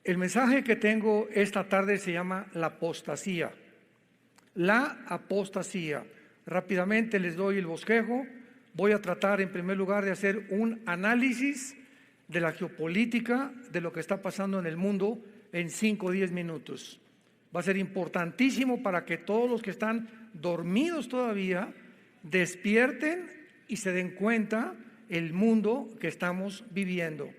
El mensaje que tengo esta tarde se llama la apostasía. La apostasía. Rápidamente les doy el bosquejo. Voy a tratar en primer lugar de hacer un análisis de la geopolítica, de lo que está pasando en el mundo en 5 o 10 minutos. Va a ser importantísimo para que todos los que están dormidos todavía despierten y se den cuenta el mundo que estamos viviendo.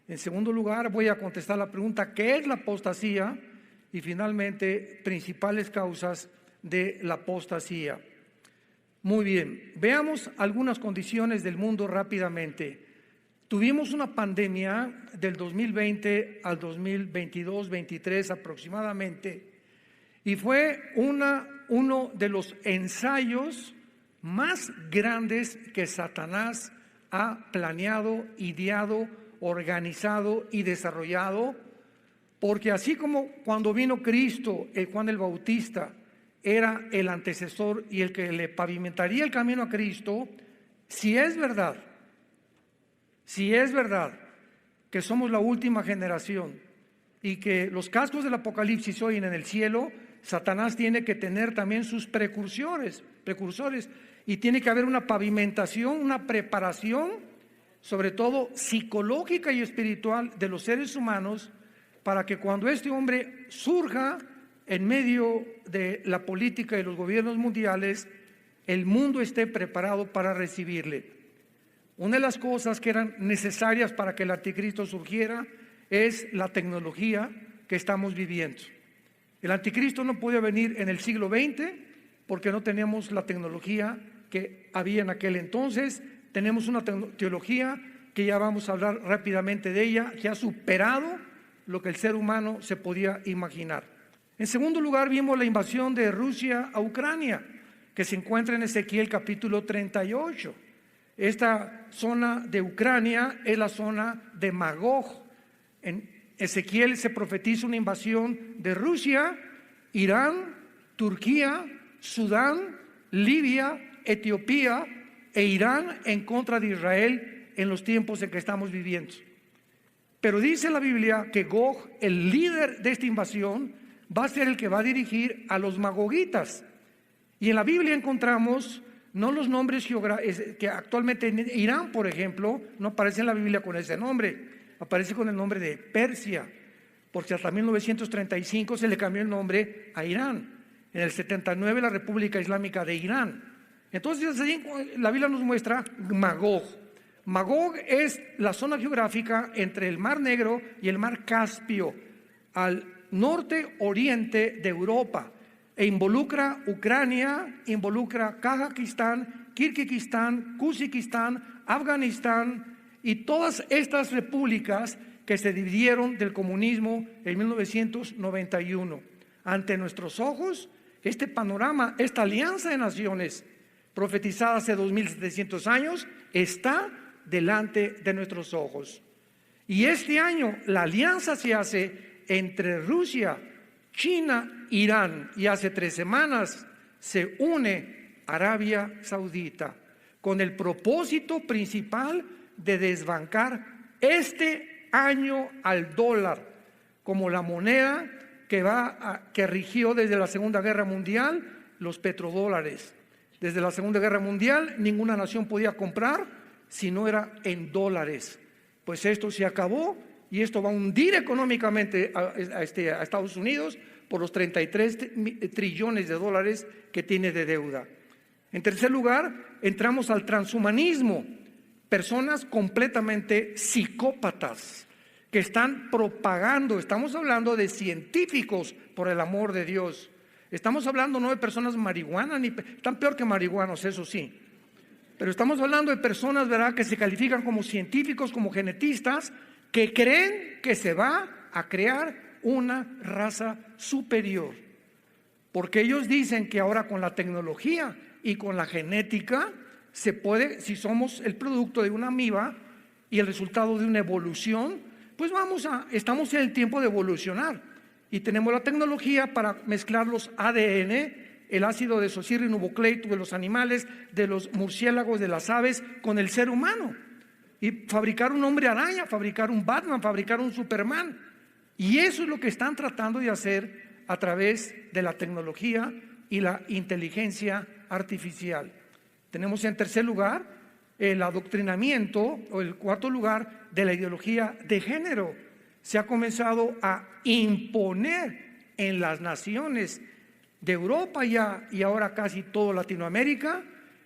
En segundo lugar, voy a contestar la pregunta: ¿qué es la apostasía? Y finalmente, principales causas de la apostasía. Muy bien, veamos algunas condiciones del mundo rápidamente. Tuvimos una pandemia del 2020 al 2022-23 aproximadamente, y fue uno de los ensayos más grandes que Satanás ha planeado, ideado, organizado y desarrollado, porque así como cuando vino Cristo, Juan el Bautista era el antecesor y el que le pavimentaría el camino a Cristo, si es verdad que somos la última generación y que los cascos del Apocalipsis se oyen en el cielo, Satanás tiene que tener también sus precursores, y tiene que haber una pavimentación, una preparación, sobre todo psicológica y espiritual, de los seres humanos, para que cuando este hombre surja en medio de la política y los gobiernos mundiales, el mundo esté preparado para recibirle. Una de las cosas que eran necesarias para que el anticristo surgiera es la tecnología que estamos viviendo. El anticristo no podía venir en el siglo XX porque no teníamos la tecnología que había en aquel entonces. Tenemos una teología que ya vamos a hablar rápidamente de ella, que ha superado lo que el ser humano se podía imaginar. En segundo lugar, vimos la invasión de Rusia a Ucrania, que se encuentra en Ezequiel capítulo 38. Esta zona de Ucrania es la zona de Magog. En Ezequiel se profetiza una invasión de Rusia, Irán, Turquía, Sudán, Libia, Etiopía e Irán en contra de Israel en los tiempos en que estamos viviendo. Pero dice la Biblia que Gog, el líder de esta invasión, va a ser el que va a dirigir a los magogitas. Y en la Biblia encontramos no los nombres que actualmente en Irán, por ejemplo, no aparece en la Biblia con ese nombre, aparece con el nombre de Persia, porque hasta 1935 se le cambió el nombre a Irán. En el 79 la República Islámica de Irán. Entonces la Biblia nos muestra Magog. Magog es la zona geográfica entre el Mar Negro y el Mar Caspio, al norte oriente de Europa, e involucra Ucrania, involucra Kazajistán, Kirguistán, Kuzikistán, Afganistán y todas estas repúblicas que se dividieron del comunismo en 1991. Ante nuestros ojos, este panorama, esta alianza de naciones profetizada hace 2700 años, está delante de nuestros ojos. Y este año la alianza se hace entre Rusia, China, Irán, y hace 3 semanas se une Arabia Saudita con el propósito principal de desbancar este año al dólar como la moneda que rigió desde la Segunda Guerra Mundial, los petrodólares. Desde la Segunda Guerra Mundial ninguna nación podía comprar si no era en dólares. Pues esto se acabó y esto va a hundir económicamente a Estados Unidos por los 33 trillones de dólares que tiene de deuda. En tercer lugar, entramos al transhumanismo. Personas completamente psicópatas que están propagando, estamos hablando de científicos, por el amor de Dios. Estamos hablando no de personas marihuanas, ni están peor que marihuanos, eso sí. Pero estamos hablando de personas, ¿verdad?, que se califican como científicos, como genetistas, que creen que se va a crear una raza superior. Porque ellos dicen que ahora con la tecnología y con la genética se puede, si somos el producto de una amiba y el resultado de una evolución, pues estamos en el tiempo de evolucionar. Y tenemos la tecnología para mezclar los ADN, el ácido desoxirribonucleico de los animales, de los murciélagos, de las aves, con el ser humano. Y fabricar un hombre araña, fabricar un Batman, fabricar un Superman. Y eso es lo que están tratando de hacer a través de la tecnología y la inteligencia artificial. Tenemos en tercer lugar el adoctrinamiento, o el cuarto lugar, de la ideología de género. Se ha comenzado a imponer en las naciones de Europa y ahora casi toda Latinoamérica,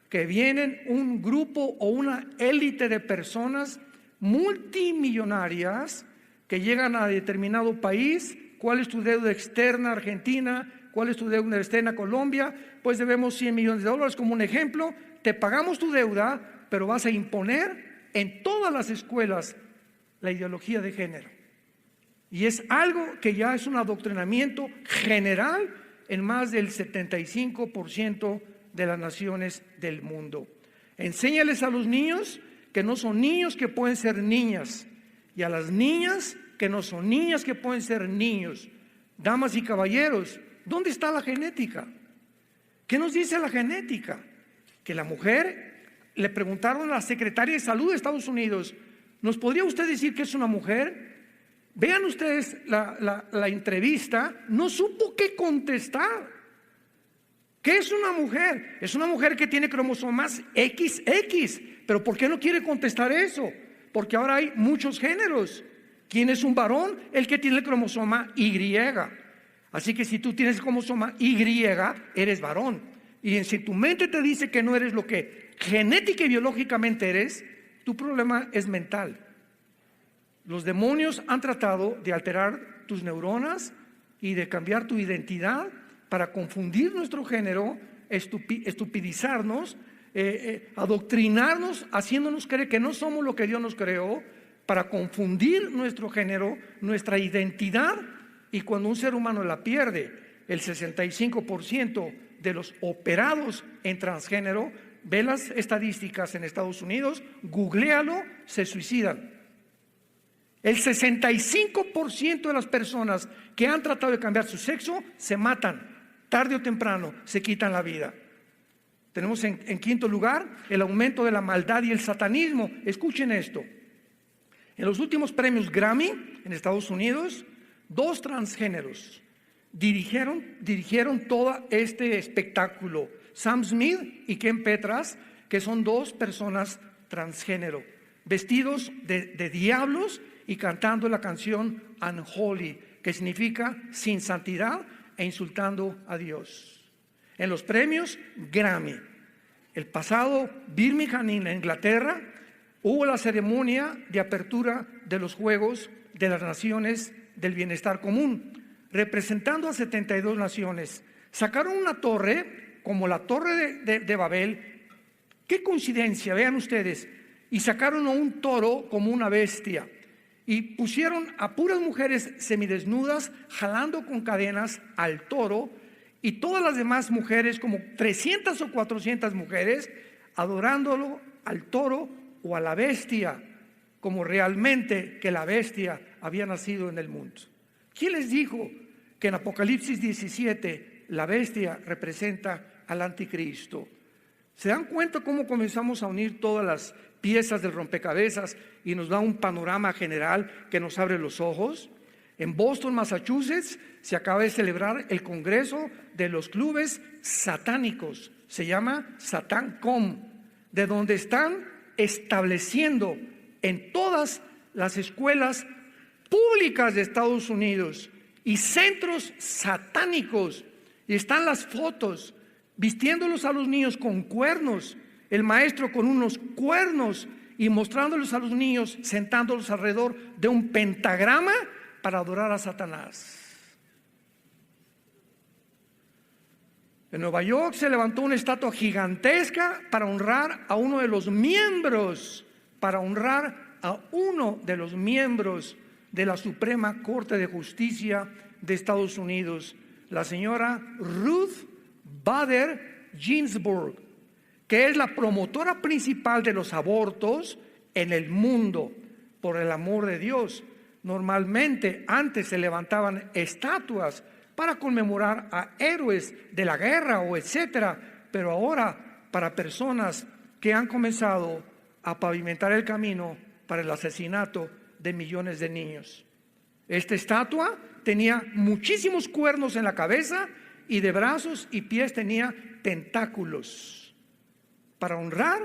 que vienen un grupo o una élite de personas multimillonarias que llegan a determinado país. ¿Cuál es tu deuda externa, Argentina? ¿Cuál es tu deuda externa, Colombia? Pues debemos $100 millones como un ejemplo. Te pagamos tu deuda, pero vas a imponer en todas las escuelas la ideología de género. Y es algo que ya es un adoctrinamiento general en más del 75% de las naciones del mundo. Enséñales a los niños que no son niños, que pueden ser niñas, y a las niñas que no son niñas, que pueden ser niños. Damas y caballeros, ¿dónde está la genética? ¿Qué nos dice la genética? Que la mujer, le preguntaron a la secretaria de salud de Estados Unidos, ¿nos podría usted decir que es una mujer? Vean ustedes la entrevista, no supo qué contestar. ¿Qué es una mujer? Es una mujer que tiene cromosomas XX, pero ¿por qué no quiere contestar eso? Porque ahora hay muchos géneros. ¿Quién es un varón? El que tiene el cromosoma Y. Así que si tú tienes el cromosoma Y, eres varón. Y si tu mente te dice que no eres lo que genética y biológicamente eres, tu problema es mental. Los demonios han tratado de alterar tus neuronas y de cambiar tu identidad para confundir nuestro género, estupidizarnos, adoctrinarnos, haciéndonos creer que no somos lo que Dios nos creó, para confundir nuestro género, nuestra identidad. Y cuando un ser humano la pierde, el 65% de los operados en transgénero, ve las estadísticas en Estados Unidos, googléalo, se suicidan. El 65% de las personas que han tratado de cambiar su sexo se matan, tarde o temprano se quitan la vida. Tenemos en quinto lugar el aumento de la maldad y el satanismo. Escuchen esto. En los últimos premios Grammy en Estados Unidos, 2 transgéneros dirigieron todo este espectáculo. Sam Smith y Ken Petras, que son 2 personas transgénero, vestidos de diablos y cantando la canción Unholy, que significa sin santidad, e insultando a Dios. En los premios Grammy, el pasado Birmingham, en Inglaterra, hubo la ceremonia de apertura de los Juegos de las Naciones del Bienestar Común, representando a 72 naciones. Sacaron una torre, como la Torre de Babel. Qué coincidencia, vean ustedes. Y sacaron a un toro como una bestia. Y pusieron a puras mujeres semidesnudas jalando con cadenas al toro, y todas las demás mujeres, como 300 o 400 mujeres, adorándolo al toro o a la bestia, como realmente que la bestia había nacido en el mundo. ¿Quién les dijo que en Apocalipsis 17 la bestia representa al anticristo? ¿Se dan cuenta cómo comenzamos a unir todas las piezas del rompecabezas y nos da un panorama general que nos abre los ojos? En Boston, Massachusetts, se acaba de celebrar el Congreso de los Clubes Satánicos. Se llama SatanCon, de donde están estableciendo en todas las escuelas públicas de Estados Unidos y centros satánicos. Y están las fotos, vistiéndolos a los niños con cuernos, el maestro con unos cuernos, y mostrándolos a los niños, sentándolos alrededor de un pentagrama para adorar a Satanás. En Nueva York se levantó una estatua gigantesca para honrar a uno de los miembros, de la Suprema Corte de Justicia de Estados Unidos, la señora Ruth Bader Ginsburg, que es la promotora principal de los abortos en el mundo. Por el amor de Dios, normalmente antes se levantaban estatuas para conmemorar a héroes de la guerra o etcétera, pero ahora para personas que han comenzado a pavimentar el camino para el asesinato de millones de niños. Esta estatua tenía muchísimos cuernos en la cabeza y de brazos y pies tenía tentáculos para honrar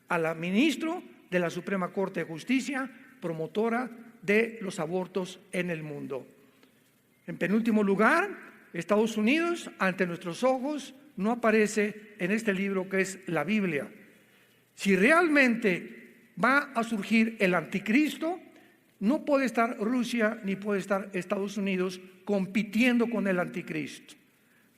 a la ministra de la Suprema Corte de Justicia, promotora de los abortos en el mundo. En penúltimo lugar, Estados Unidos, ante nuestros ojos, no aparece en este libro que es la Biblia. Si realmente va a surgir el anticristo, no puede estar Rusia ni puede estar Estados Unidos compitiendo con el anticristo.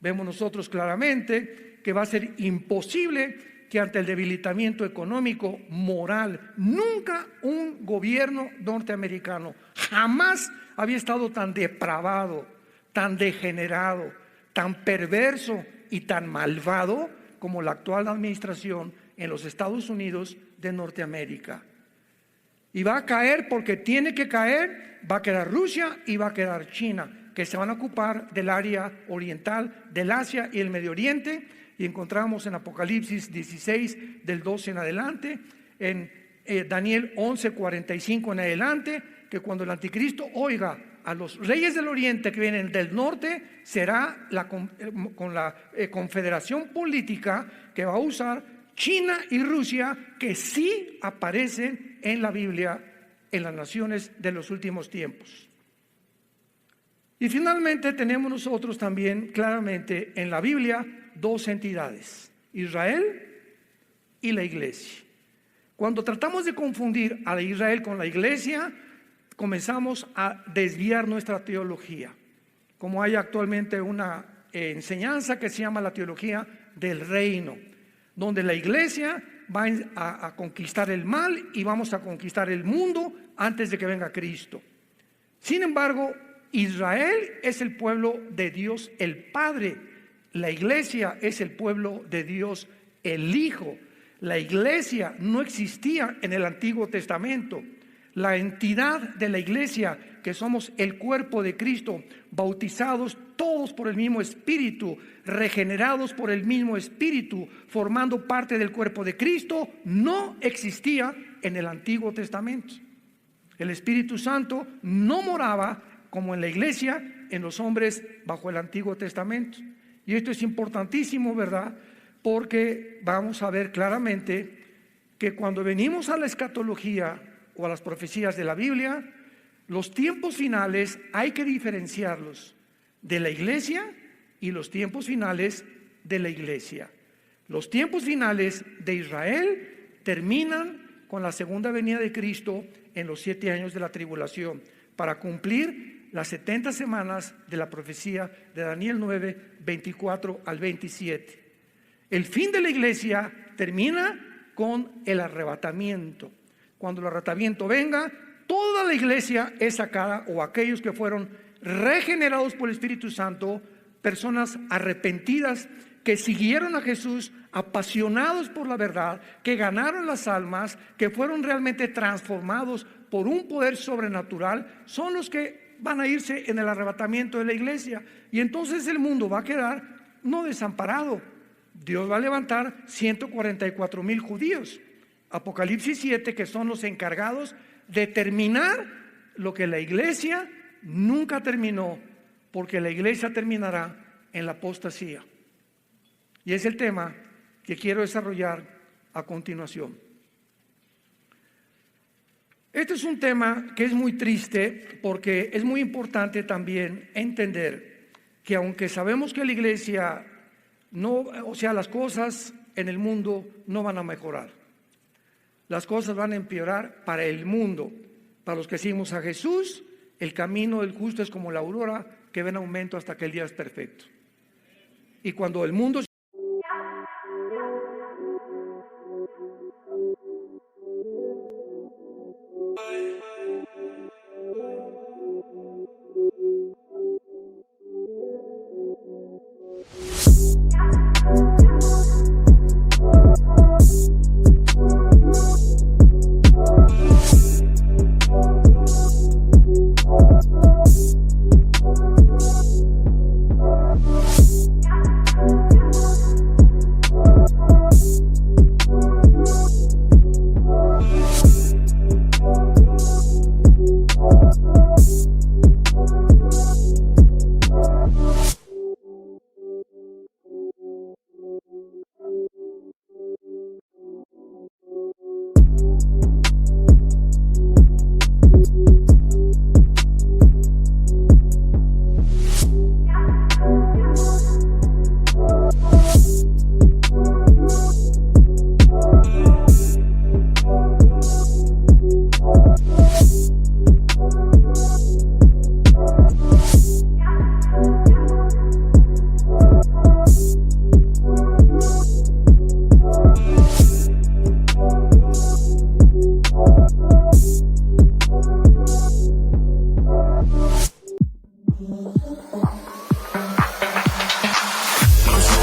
Vemos nosotros claramente que va a ser imposible que ante el debilitamiento económico, moral, nunca un gobierno norteamericano jamás había estado tan depravado, tan degenerado, tan perverso y tan malvado como la actual administración en los Estados Unidos de Norteamérica. Y va a caer porque tiene que caer, va a quedar Rusia y va a quedar China, que se van a ocupar del área oriental, del Asia y el Medio Oriente. Y encontramos en Apocalipsis 16, del 12 en adelante, en Daniel 11, 45 en adelante, que cuando el anticristo oiga a los reyes del oriente que vienen del norte, será con la confederación política que va a usar China y Rusia, que sí aparecen en la Biblia en las naciones de los últimos tiempos. Y finalmente tenemos nosotros también claramente en la Biblia dos entidades, Israel y la iglesia. Cuando tratamos de confundir a Israel con la iglesia, comenzamos a desviar nuestra teología. Como hay actualmente una enseñanza que se llama la teología del reino, donde la iglesia va a conquistar el mal y vamos a conquistar el mundo antes de que venga Cristo. Sin embargo, Israel es el pueblo de Dios el Padre, la iglesia es el pueblo de Dios el Hijo. La iglesia no existía en el Antiguo Testamento. La entidad de la iglesia, que somos el cuerpo de Cristo, bautizados todos por el mismo Espíritu, regenerados por el mismo Espíritu, formando parte del cuerpo de Cristo, no existía en el Antiguo Testamento. El Espíritu Santo no moraba como en la iglesia, en los hombres bajo el Antiguo Testamento. Y esto es importantísimo, ¿verdad? Porque vamos a ver claramente que cuando venimos a la escatología o a las profecías de la Biblia, los tiempos finales hay que diferenciarlos de la iglesia y los tiempos finales de la iglesia. Los tiempos finales de Israel terminan con la segunda venida de Cristo en los 7 años de la tribulación, para cumplir las 70 semanas de la profecía de Daniel 9, 24 al 27. El fin de la iglesia termina con el arrebatamiento. Cuando el arrebatamiento venga, toda la iglesia es sacada, o aquellos que fueron regenerados por el Espíritu Santo, personas arrepentidas que siguieron a Jesús, apasionados por la verdad, que ganaron las almas, que fueron realmente transformados por un poder sobrenatural, son los que van a irse en el arrebatamiento de la iglesia. Y entonces el mundo va a quedar no desamparado. Dios va a levantar 144,000 judíos. Apocalipsis 7, que son los encargados de terminar lo que la iglesia nunca terminó, porque la iglesia terminará en la apostasía. Y es el tema que quiero desarrollar a continuación. Este es un tema que es muy triste, porque es muy importante también entender que aunque sabemos que la iglesia las cosas en el mundo no van a mejorar. Las cosas van a empeorar para el mundo. Para los que seguimos a Jesús, el camino del justo es como la aurora que va en aumento hasta que el día es perfecto. Y cuando el mundo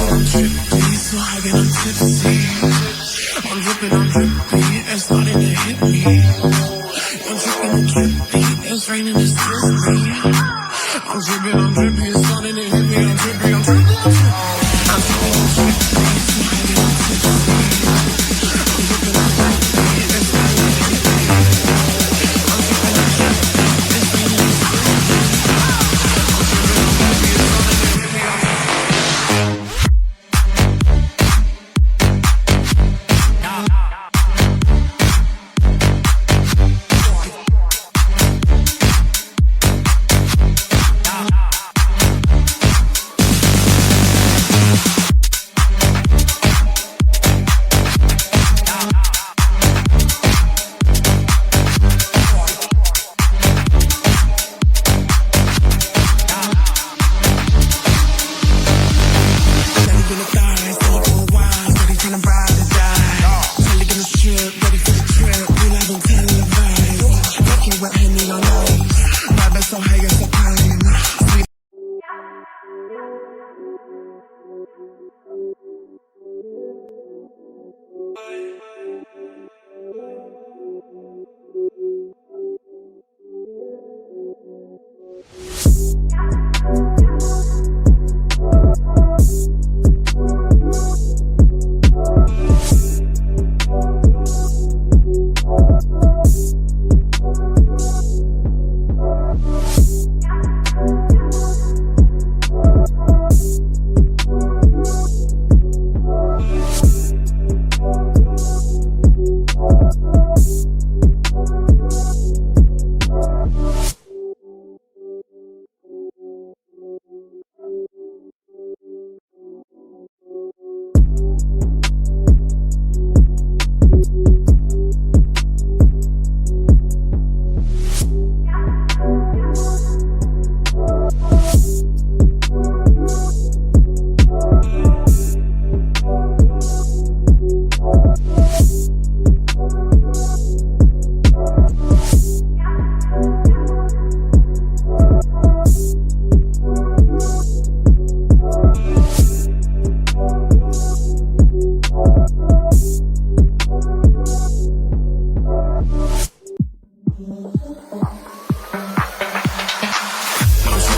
I'm trippy, so high and I'm tipsy. I'm dripping, I'm drippy, it's starting to hit me. I'm dripping, I'm drippy, it's raining, it's drippy. I'm dripping, I'm drippy, it's starting to hit me. I'm dripping, I'm drippy, I'm drippy.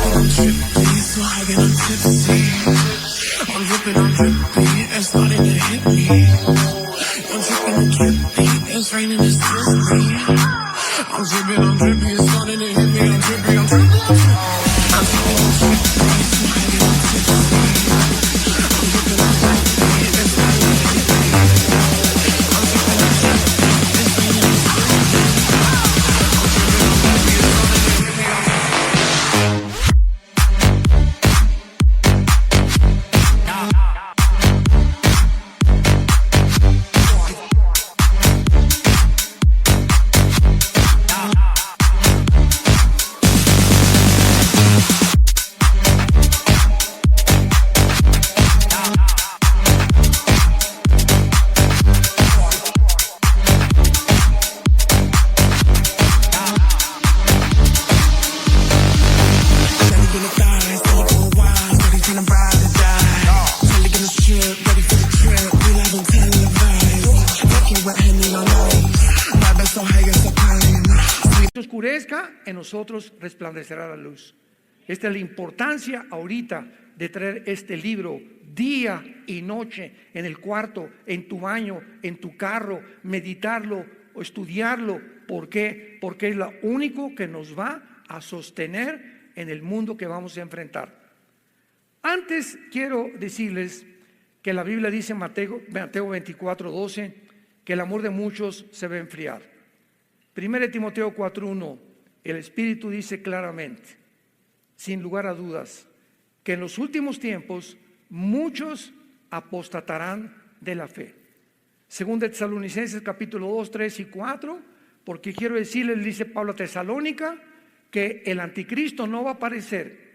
I'm dripping, I'm drippy, so high and I'm tipsy. I'm dripping, I'm drippy, it's starting to hit me. I'm dripping, I'm drippy, it's raining, it's drippy. I'm dripping, I'm drippy, it's starting to hit me. En nosotros resplandecerá la luz. Esta es la importancia ahorita de traer este libro día y noche en el cuarto, en tu baño, en tu carro, meditarlo o estudiarlo. ¿Por qué? Porque es lo único que nos va a sostener en el mundo que vamos a enfrentar. Antes quiero decirles que la Biblia dice en Mateo 24:12 que el amor de muchos se va a enfriar. 1 Timoteo 4:1, el Espíritu dice claramente, sin lugar a dudas, que en los últimos tiempos muchos apostatarán de la fe. 2 Tesalonicenses capítulo 2, 3 y 4, porque quiero decirles, dice Pablo a Tesalónica, que el anticristo no va a aparecer.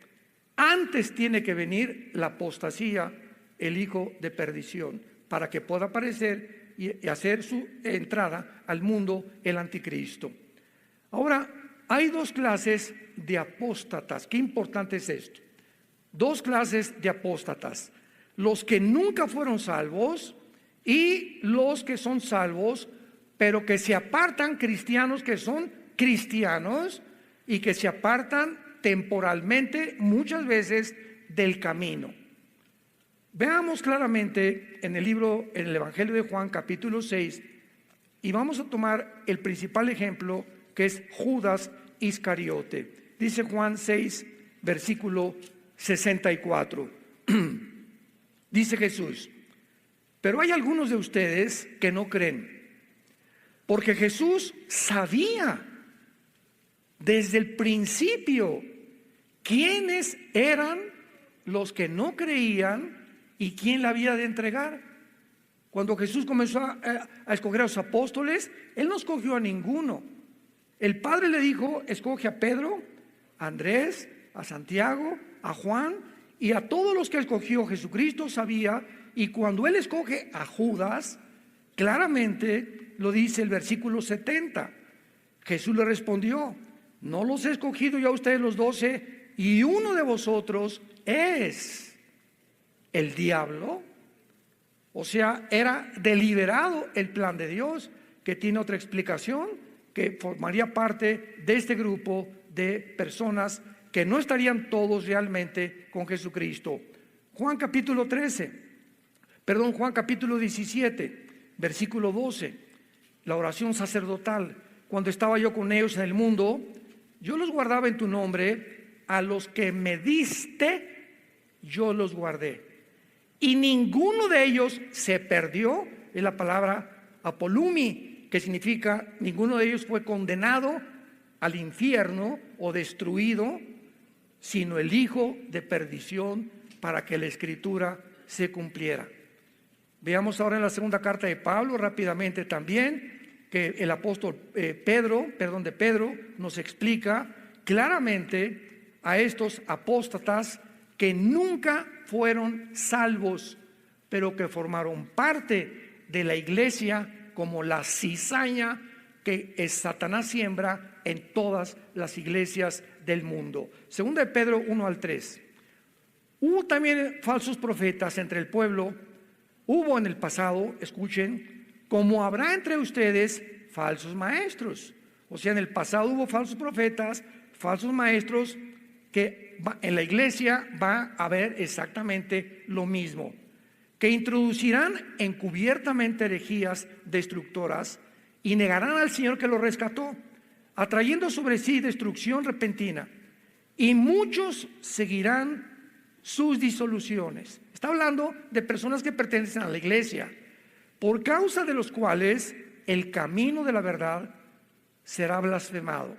Antes tiene que venir la apostasía, el hijo de perdición, para que pueda aparecer y hacer su entrada al mundo el anticristo. Ahora, hay dos clases de apóstatas. Qué importante es esto. Dos clases de apóstatas. los que nunca fueron salvos y los que son salvos, pero que se apartan, cristianos que son cristianos y que se apartan temporalmente muchas veces del camino. Veamos claramente en el Evangelio de Juan capítulo 6, y vamos a tomar el principal ejemplo, que es Judas Iscariote. Dice Juan 6, versículo 64. Dice Jesús: pero hay algunos de ustedes que no creen, porque Jesús sabía desde el principio quiénes eran los que no creían y quién la había de entregar. Cuando Jesús comenzó a escoger a los apóstoles, Él no escogió a ninguno. El Padre le dijo: escoge a Pedro, a Andrés, a Santiago, a Juan, y a todos los que escogió Jesucristo sabía. Y cuando Él escoge a Judas, claramente lo dice el versículo 70. Jesús le respondió: no los he escogido yo a ustedes los 12, y uno de vosotros es el diablo. O sea, era deliberado el plan de Dios, que tiene otra explicación, que formaría parte de este grupo de personas que no estarían todos realmente con Jesucristo. Juan capítulo 17, versículo 12, la oración sacerdotal. Cuando estaba yo con ellos en el mundo, yo los guardaba en tu nombre, a los que me diste, yo los guardé. Y ninguno de ellos se perdió. Es la palabra apolumi, que significa ninguno de ellos fue condenado al infierno o destruido, sino el hijo de perdición, para que la escritura se cumpliera. Veamos ahora en la segunda carta de Pablo rápidamente también, que el apóstol Pedro nos explica claramente a estos apóstatas que nunca fueron salvos, pero que formaron parte de la iglesia como la cizaña que Satanás siembra en todas las iglesias del mundo. Segunda de Pedro 1 al 3. Hubo también falsos profetas entre el pueblo. Hubo en el pasado, escuchen, como habrá entre ustedes falsos maestros. O sea, en el pasado hubo falsos profetas, falsos maestros, que en la iglesia va a haber exactamente lo mismo, que introducirán encubiertamente herejías destructoras y negarán al Señor que los rescató, atrayendo sobre sí destrucción repentina, y muchos seguirán sus disoluciones. Está hablando de personas que pertenecen a la iglesia, por causa de los cuales el camino de la verdad será blasfemado.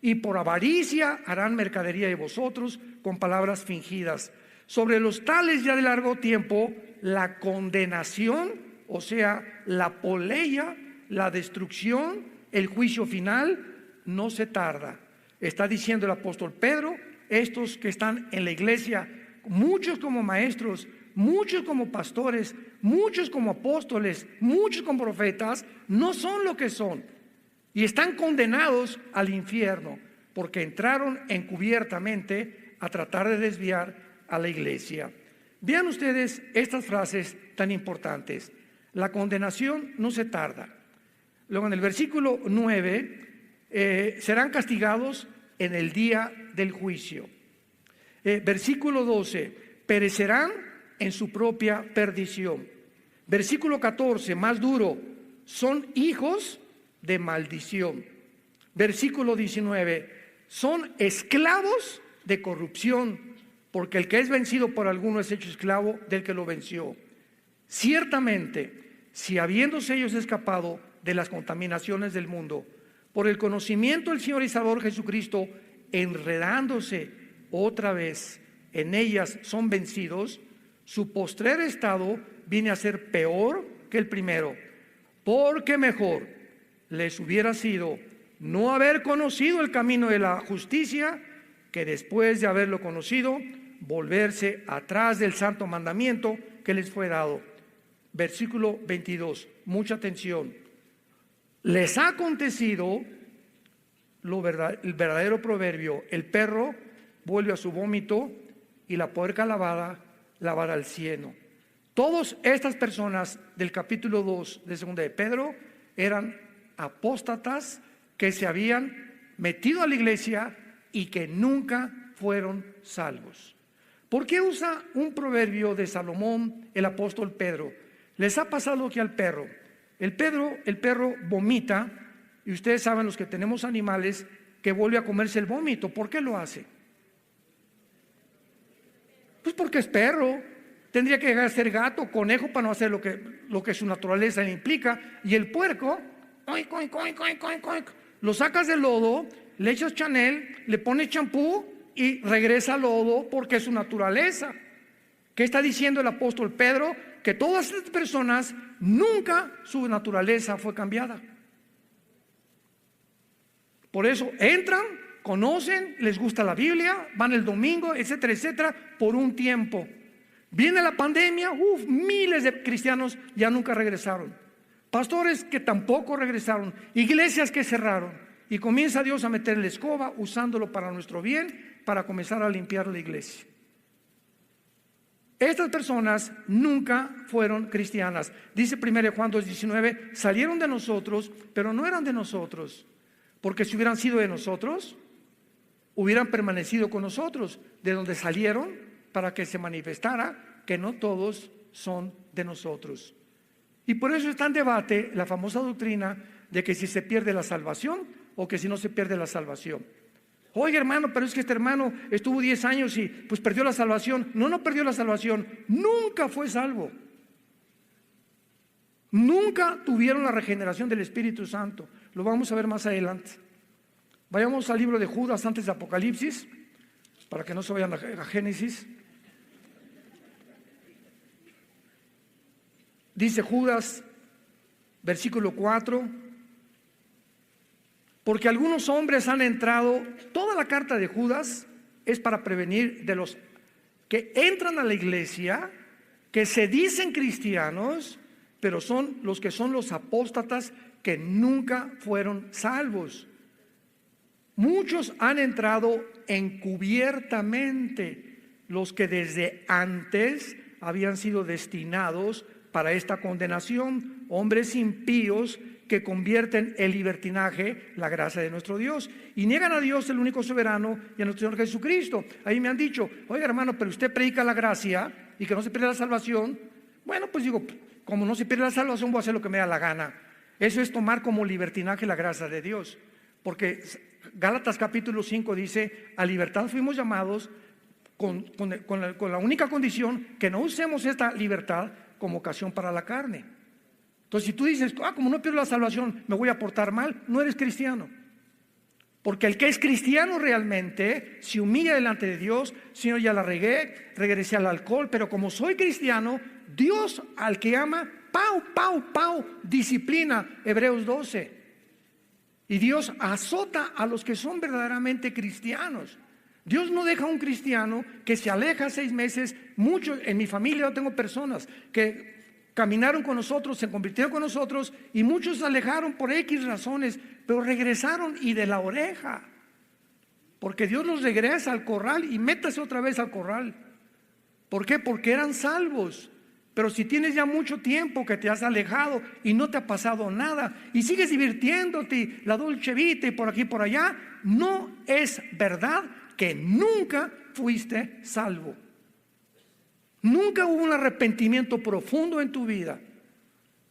Y por avaricia harán mercadería de vosotros con palabras fingidas. Sobre los tales ya de largo tiempo la condenación, o sea, la poleia, la destrucción, el juicio final, no se tarda. Está diciendo el apóstol Pedro, estos que están en la iglesia, muchos como maestros, muchos como pastores, muchos como apóstoles, muchos como profetas, no son lo que son. Y están condenados al infierno porque entraron encubiertamente a tratar de desviar a la iglesia. Vean ustedes estas frases tan importantes. La condenación no se tarda. Luego en el versículo 9, serán castigados en el día del juicio. Versículo 12, perecerán en su propia perdición. Versículo 14, más duro, son hijos de maldición. Versículo 19, son esclavos de corrupción, porque el que es vencido por alguno es hecho esclavo del que lo venció. Ciertamente, si habiéndose ellos escapado de las contaminaciones del mundo, por el conocimiento del Señor y Salvador Jesucristo, enredándose otra vez en ellas son vencidos, su postrer estado viene a ser peor que el primero, porque mejor les hubiera sido no haber conocido el camino de la justicia, que después de haberlo conocido, volverse atrás del santo mandamiento que les fue dado. Versículo 22, mucha atención. Les ha acontecido el verdadero proverbio: el perro vuelve a su vómito y la puerca lavada lavar al cieno. Todas estas personas del capítulo 2 de 2 de Pedro eran apóstatas que se habían metido a la iglesia y que nunca fueron salvos. ¿Por qué usa un proverbio de Salomón el apóstol Pedro? Les ha pasado lo que al perro. El perro vomita, y ustedes saben, los que tenemos animales, que vuelve a comerse el vómito. ¿Por qué lo hace? Pues porque es perro. Tendría que llegar a ser gato, conejo, para no hacer lo que su naturaleza le implica. Y el puerco, oink, oink, oink, oink, oink, oink, lo sacas del lodo, le echas Chanel, le pones champú y regresa al lodo porque es su naturaleza. ¿Qué está diciendo el apóstol Pedro? Que todas estas personas nunca su naturaleza fue cambiada. Por eso entran, conocen, les gusta la Biblia, van el domingo, etcétera, etcétera, por un tiempo. Viene la pandemia, miles de cristianos ya nunca regresaron. Pastores que tampoco regresaron, iglesias que cerraron. Y comienza Dios a meter la escoba, usándolo para nuestro bien, para comenzar a limpiar la iglesia. Estas personas nunca fueron cristianas. Dice 1 Juan 2:19, salieron de nosotros, pero no eran de nosotros. Porque si hubieran sido de nosotros, hubieran permanecido con nosotros, de donde salieron, para que se manifestara que no todos son de nosotros. Y por eso está en debate la famosa doctrina de que si se pierde la salvación o que si no se pierde la salvación. Oye, hermano, pero es que este hermano estuvo 10 años y pues perdió la salvación. No perdió la salvación, nunca fue salvo. Nunca tuvieron la regeneración del Espíritu Santo. Lo vamos a ver más adelante. Vayamos al libro de Judas antes de Apocalipsis, para que no se vayan a Génesis. Dice Judas, versículo 4, porque algunos hombres han entrado, toda la carta de Judas es para prevenir de los que entran a la iglesia, que se dicen cristianos, pero son los que son los apóstatas que nunca fueron salvos. Muchos han entrado encubiertamente, los que desde antes habían sido destinados para esta condenación, hombres impíos que convierten el libertinaje la gracia de nuestro Dios y niegan a Dios, el único soberano, y a nuestro Señor Jesucristo. Ahí me han dicho, oiga hermano, pero usted predica la gracia y que no se pierde la salvación. Bueno, pues digo, como no se pierde la salvación, voy a hacer lo que me da la gana. Eso es tomar como libertinaje la gracia de Dios, porque Gálatas capítulo 5 dice, a libertad fuimos llamados con la única condición que no usemos esta libertad como ocasión para la carne. Entonces si tú dices, como no pierdo la salvación, me voy a portar mal, no eres cristiano. Porque el que es cristiano realmente se humilla delante de Dios. Señor, ya la regué, regresé al alcohol, pero como soy cristiano, Dios al que ama, disciplina, Hebreos 12. Y Dios azota a los que son verdaderamente cristianos. Dios no deja a un cristiano que se aleja 6 meses. Muchos, en mi familia yo tengo personas que caminaron con nosotros, se convirtieron con nosotros, y muchos se alejaron por X razones, pero regresaron y de la oreja, porque Dios los regresa al corral y métase otra vez al corral. ¿Por qué? Porque eran salvos. Pero si tienes ya mucho tiempo que te has alejado y no te ha pasado nada y sigues divirtiéndote, la Dolce Vita y por aquí y por allá, no es verdad que nunca fuiste salvo. Nunca hubo un arrepentimiento profundo en tu vida.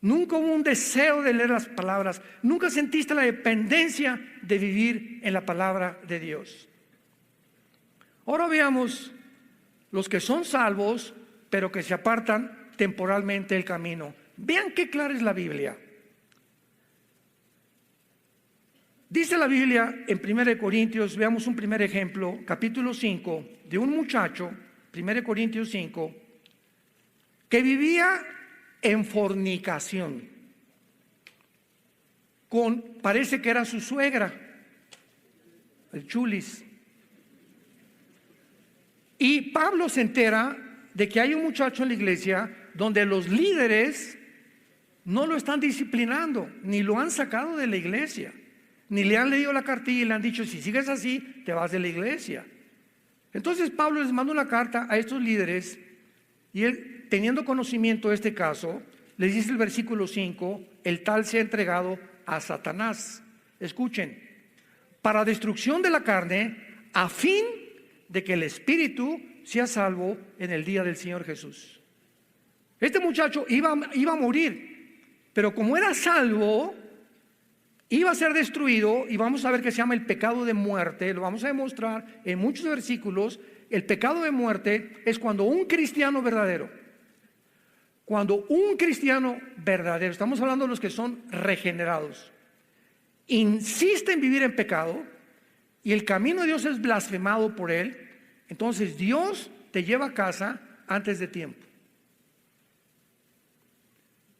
Nunca hubo un deseo de leer las palabras. Nunca sentiste la dependencia de vivir en la palabra de Dios. Ahora veamos los que son salvos, pero que se apartan temporalmente del camino. Vean qué clara es la Biblia. Dice la Biblia en 1 Corintios, veamos un primer ejemplo, capítulo 5, de un muchacho, 1 Corintios 5, que vivía en fornicación con, parece que era su suegra, el chulis. Y Pablo se entera de que hay un muchacho en la iglesia donde los líderes no lo están disciplinando, ni lo han sacado de la iglesia, ni le han leído la cartilla y le han dicho, si sigues así, te vas de la iglesia. Entonces Pablo les manda una carta a estos líderes Y él, teniendo conocimiento de este caso, les dice el versículo 5, el tal sea entregado a Satanás. Escuchen, para destrucción de la carne, a fin de que el espíritu sea salvo en el día del Señor Jesús. Este muchacho iba a morir, pero como era salvo, iba a ser destruido, y vamos a ver que se llama el pecado de muerte. Lo vamos a demostrar en muchos versículos. El pecado de muerte es cuando un cristiano verdadero, estamos hablando de los que son regenerados, insiste en vivir en pecado y el camino de Dios es blasfemado por él, entonces Dios te lleva a casa antes de tiempo.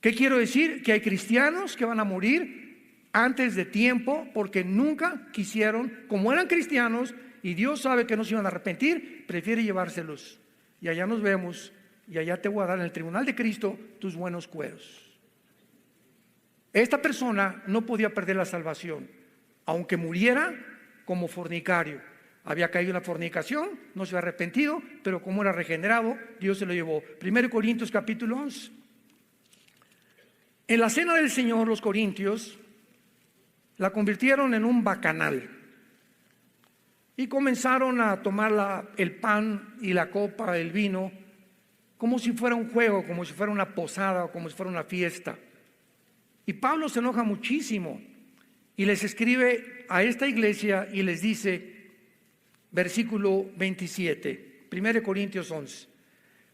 ¿Qué quiero decir? Que hay cristianos que van a morir antes de tiempo porque nunca quisieron, como eran cristianos y Dios sabe que no se iban a arrepentir, prefiere llevárselos. Y allá nos vemos, y allá te voy a dar en el tribunal de Cristo tus buenos cueros. Esta persona no podía perder la salvación, aunque muriera como fornicario. Había caído en la fornicación, no se había arrepentido, pero como era regenerado, Dios se lo llevó. 1 Corintios capítulo 11. En la cena del Señor, los corintios la convirtieron en un bacanal y comenzaron a tomar el pan y la copa, el vino, como si fuera un juego, como si fuera una posada o como si fuera una fiesta. Y Pablo se enoja muchísimo y les escribe a esta iglesia y les dice, versículo 27, 1 Corintios 11,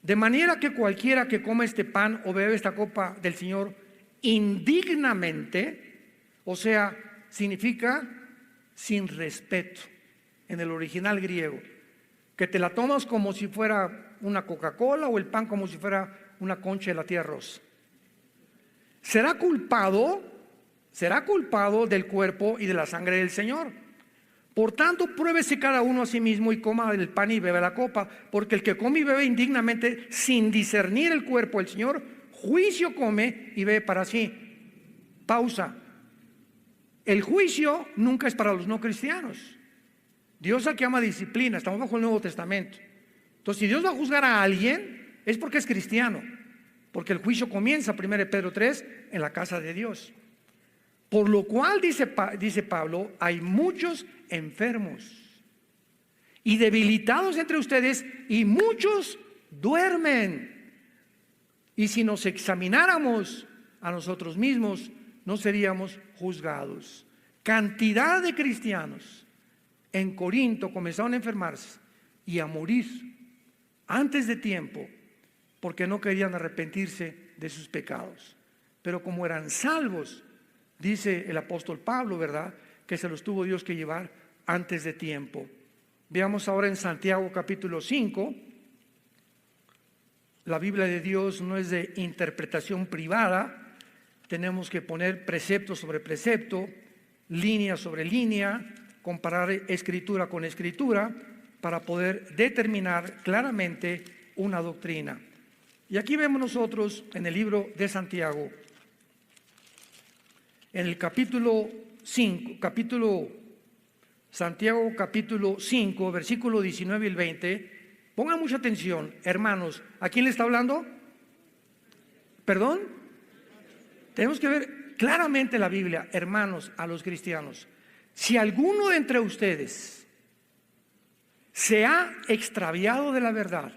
de manera que cualquiera que coma este pan o bebe esta copa del Señor indignamente, o sea, significa sin respeto en el original griego, que te la tomas como si fuera una Coca-Cola o el pan como si fuera una concha de la tía rosa. Será culpado del cuerpo y de la sangre del Señor. Por tanto, pruébese cada uno a sí mismo y coma el pan y bebe la copa, porque el que come y bebe indignamente, sin discernir el cuerpo del Señor, juicio come y bebe para sí. Pausa. El juicio nunca es para los no cristianos. Dios al que ama disciplina, estamos bajo el Nuevo Testamento. Entonces, si Dios va a juzgar a alguien, es porque es cristiano, porque el juicio comienza, 1 Pedro 3, en la casa de Dios. Por lo cual, dice Pablo, hay muchos enfermos y debilitados entre ustedes, y muchos duermen. Y si nos examináramos a nosotros mismos, no seríamos juzgados. Cantidad de cristianos en Corinto comenzaron a enfermarse y a morir antes de tiempo porque no querían arrepentirse de sus pecados. Pero como eran salvos, dice el apóstol Pablo, ¿verdad?, que se los tuvo Dios que llevar antes de tiempo. Veamos ahora en Santiago capítulo 5. La Biblia de Dios no es de interpretación privada. Tenemos que poner precepto sobre precepto, línea sobre línea, comparar escritura con escritura para poder determinar claramente una doctrina. Y aquí vemos nosotros en el libro de Santiago, en el capítulo 5, Santiago capítulo 5, versículo 19 y el 20. Pongan mucha atención, hermanos. ¿A quién le está hablando? ¿Perdón? Tenemos que ver claramente la Biblia, hermanos, a los cristianos. Si alguno de entre ustedes se ha extraviado de la verdad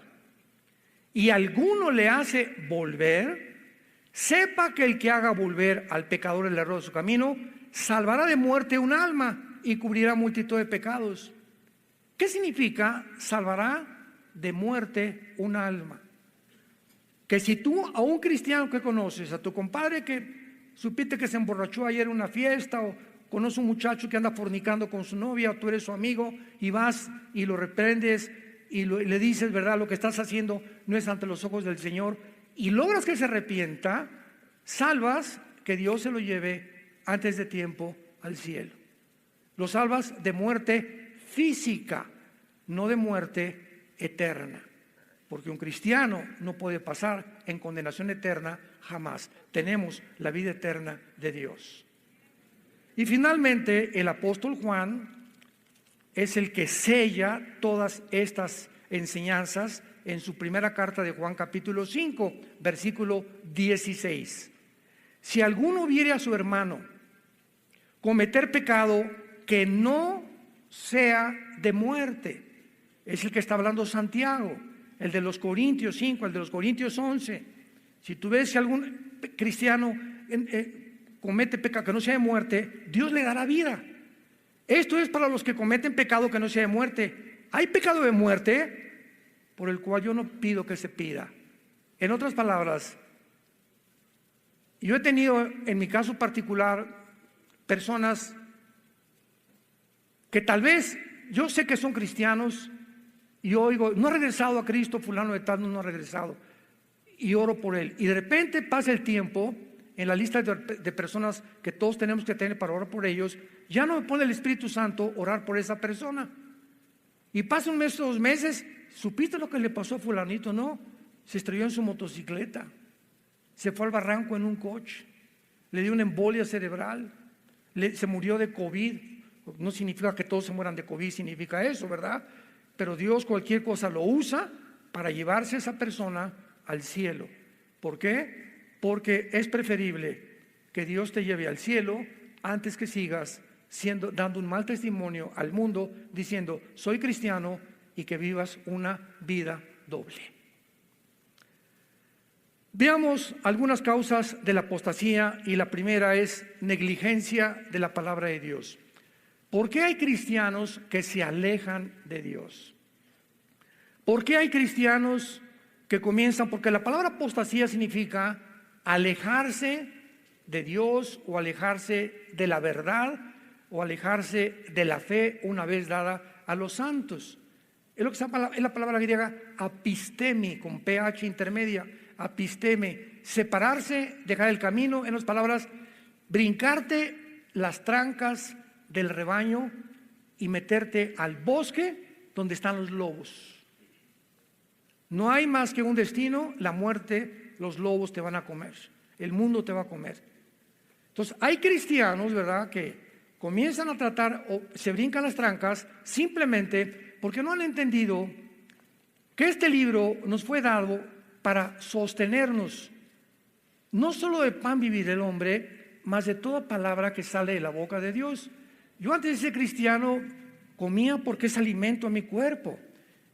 y alguno le hace volver, sepa que el que haga volver al pecador el error de su camino, salvará de muerte un alma y cubrirá multitud de pecados. ¿Qué significa salvará de muerte un alma? Que si tú a un cristiano que conoces, a tu compadre que supiste que se emborrachó ayer en una fiesta, o conoces un muchacho que anda fornicando con su novia, o tú eres su amigo y vas y lo reprendes y le dices, verdad, lo que estás haciendo no es ante los ojos del Señor, y logras que se arrepienta, salvas que Dios se lo lleve antes de tiempo al cielo. Lo salvas de muerte física, no de muerte eterna, porque un cristiano no puede pasar en condenación eterna jamás. Tenemos la vida eterna de Dios. Y finalmente el apóstol Juan es el que sella todas estas enseñanzas en su primera carta de Juan capítulo 5, versículo 16. Si alguno viere a su hermano cometer pecado que no sea de muerte, es el que está hablando Santiago, el de los Corintios 5, el de los Corintios 11. Si tú ves que algún cristiano comete pecado que no sea de muerte, Dios le dará vida. Esto es para los que cometen pecado que no sea de muerte. Hay pecado de muerte por el cual yo no pido que se pida. En otras palabras, yo he tenido en mi caso particular personas que tal vez yo sé que son cristianos y yo oigo, no ha regresado a Cristo, fulano de tal no ha regresado, y oro por él, y de repente pasa el tiempo en la lista de personas que todos tenemos que tener para orar por ellos, ya no me pone el Espíritu Santo orar por esa persona, y pasa un mes o 2 meses. ¿Supiste lo que le pasó a fulanito? No, se estrelló en su motocicleta, se fue al barranco en un coche, le dio una embolia cerebral, se murió de COVID. No significa que todos se mueran de COVID, significa eso, ¿verdad? Pero Dios cualquier cosa lo usa para llevarse a esa persona al cielo. ¿Por qué? Porque es preferible que Dios te lleve al cielo antes que sigas dando un mal testimonio al mundo diciendo soy cristiano y que vivas una vida doble. Veamos algunas causas de la apostasía, y la primera es negligencia de la palabra de Dios. ¿Por qué hay cristianos que se alejan de Dios? ¿Por qué hay cristianos que comienzan? Porque la palabra apostasía significa alejarse de Dios, o alejarse de la verdad, o alejarse de la fe una vez dada a los santos. Es lo que es la palabra griega apistemi, con ph intermedia, apisteme, separarse, dejar el camino, en otras palabras, brincarte las trancas del rebaño y meterte al bosque donde están los lobos. No hay más que un destino, la muerte. Los lobos te van a comer, el mundo te va a comer. Entonces hay cristianos, ¿verdad?, que comienzan a tratar o se brincan las trancas simplemente porque no han entendido que este libro nos fue dado para sostenernos. No solo de pan vivir el hombre, mas de toda palabra que sale de la boca de Dios. Yo antes de ser cristiano comía porque es alimento a mi cuerpo,